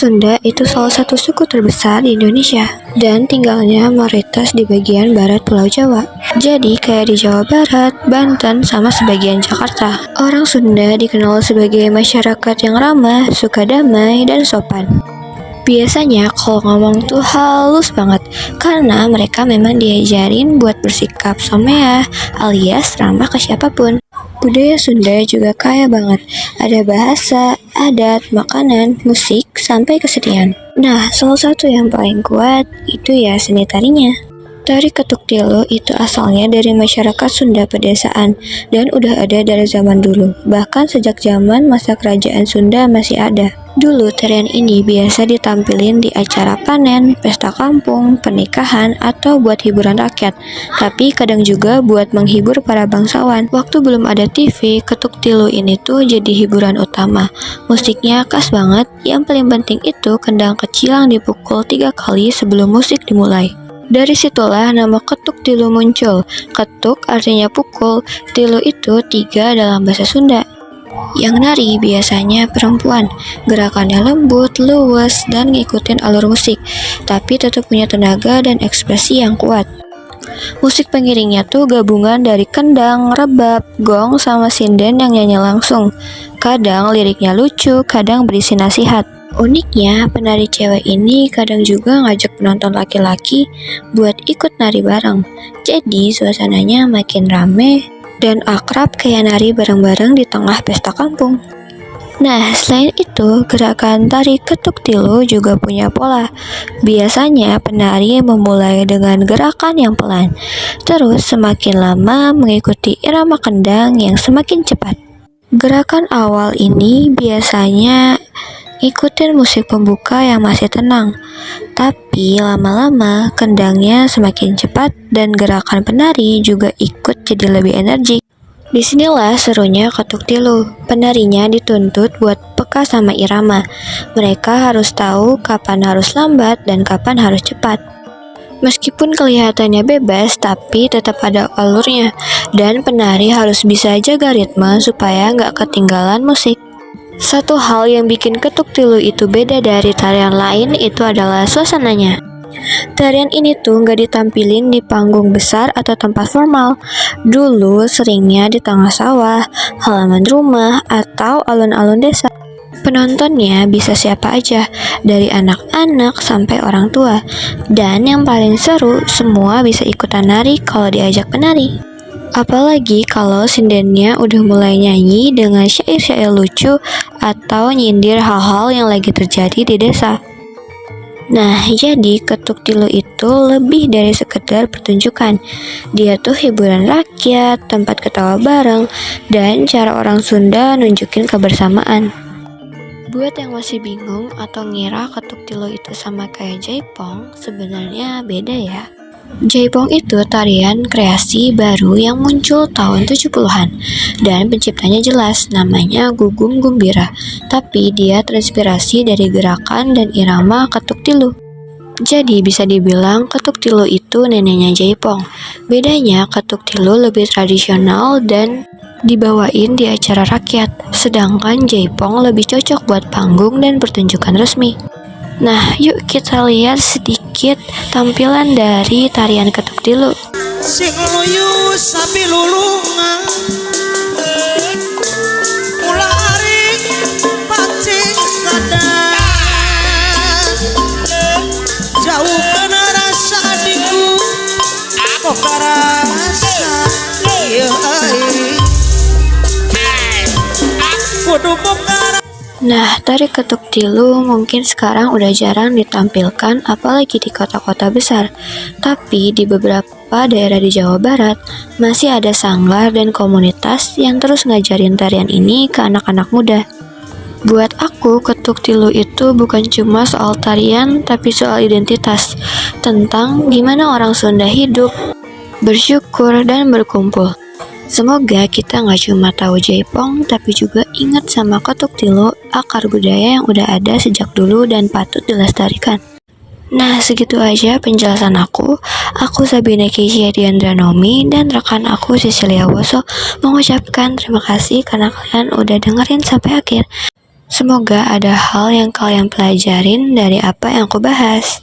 Sunda itu salah satu suku terbesar di Indonesia dan tinggalnya mayoritas di bagian barat Pulau Jawa. Jadi kayak di Jawa Barat, Banten, sama sebagian Jakarta. Orang Sunda dikenal sebagai masyarakat yang ramah, suka damai, dan sopan. Biasanya kalau ngomong tuh halus banget karena mereka memang diajarin buat bersikap someah alias ramah ke siapapun. Budaya Sunda juga kaya banget. Ada bahasa, adat, makanan, musik, sampai kesenian. Nah, salah satu yang paling kuat itu ya seni tarinya. Tari Ketuk Tilu itu asalnya dari masyarakat Sunda pedesaan dan udah ada dari zaman dulu. Bahkan sejak zaman masa kerajaan Sunda masih ada. Dulu tarian ini biasa ditampilin di acara panen, pesta kampung, pernikahan, atau buat hiburan rakyat. Tapi kadang juga buat menghibur para bangsawan. Waktu belum ada TV, Ketuk Tilu ini tuh jadi hiburan utama. Musiknya khas banget, yang paling penting itu kendang kecil yang dipukul 3 kali sebelum musik dimulai. Dari situlah nama Ketuk Tilu muncul. Ketuk artinya pukul, tilu itu 3 dalam bahasa Sunda. Yang nari biasanya perempuan, gerakannya lembut, luwes, dan ngikutin alur musik, tapi tetap punya tenaga dan ekspresi yang kuat. Musik pengiringnya tuh gabungan dari kendang, rebab, gong, sama sinden yang nyanyi langsung. Kadang liriknya lucu, kadang berisi nasihat. Uniknya, penari cewek ini kadang juga ngajak penonton laki-laki buat ikut nari bareng. Jadi suasananya makin rame dan akrab kayak nari bareng-bareng di tengah pesta kampung. Nah, selain itu, gerakan tari Ketuk Tilu juga punya pola. Biasanya penari memulai dengan gerakan yang pelan, terus semakin lama mengikuti irama kendang yang semakin cepat. Gerakan awal ini biasanya ikutin musik pembuka yang masih tenang, tapi lama-lama kendangnya semakin cepat dan gerakan penari juga ikut jadi lebih energik. Disinilah serunya Ketuk Tilu. Penarinya dituntut buat peka sama irama. Mereka harus tahu kapan harus lambat dan kapan harus cepat. Meskipun kelihatannya bebas, tapi tetap ada alurnya, dan penari harus bisa jaga ritme supaya nggak ketinggalan musik. Satu hal yang bikin Ketuk Tilu itu beda dari tarian lain itu adalah suasananya. Tarian ini tuh nggak ditampilin di panggung besar atau tempat formal. Dulu seringnya di tengah sawah, halaman rumah, atau alun-alun desa. Penontonnya bisa siapa aja, dari anak-anak sampai orang tua. Dan yang paling seru, semua bisa ikutan nari kalau diajak penari. Apalagi kalau sindennya udah mulai nyanyi dengan syair-syair lucu atau nyindir hal-hal yang lagi terjadi di desa. Nah, jadi Ketuk Tilu itu lebih dari sekedar pertunjukan. Dia tuh hiburan rakyat, tempat ketawa bareng, dan cara orang Sunda nunjukin kebersamaan. Buat yang masih bingung atau ngira Ketuk Tilu itu sama kayak Jaipong, sebenarnya beda ya. Jaipong itu tarian kreasi baru yang muncul tahun 70-an dan penciptanya jelas, namanya Gugum Gumbira, tapi dia terinspirasi dari gerakan dan irama Ketuk Tilu. Jadi bisa dibilang Ketuk Tilu itu neneknya Jaipong. Bedanya Ketuk Tilu lebih tradisional dan dibawain di acara rakyat, sedangkan Jaipong lebih cocok buat panggung dan pertunjukan resmi. Nah, yuk kita lihat sedikit tampilan dari tarian Ketuk Tilu. Sing loyo sapi lulungan mula aring pacing kadang jauh kena rasa adikku kok karasa iya kudu bongkar. Nah, tari Ketuk Tilu mungkin sekarang udah jarang ditampilkan apalagi di kota-kota besar. Tapi di beberapa daerah di Jawa Barat masih ada sanggar dan komunitas yang terus ngajarin tarian ini ke anak-anak muda. Buat aku, Ketuk Tilu itu bukan cuma soal tarian tapi soal identitas, tentang gimana orang Sunda hidup, bersyukur, dan berkumpul. Semoga kita nggak cuma tahu Jaipong, tapi juga ingat sama Ketuk Tilu, akar budaya yang udah ada sejak dulu dan patut dilestarikan. Nah, segitu aja penjelasan aku. Aku Sabina Keisha Diandranomi dan rekan aku Cecilia Woso mengucapkan terima kasih karena kalian udah dengerin sampai akhir. Semoga ada hal yang kalian pelajarin dari apa yang aku bahas.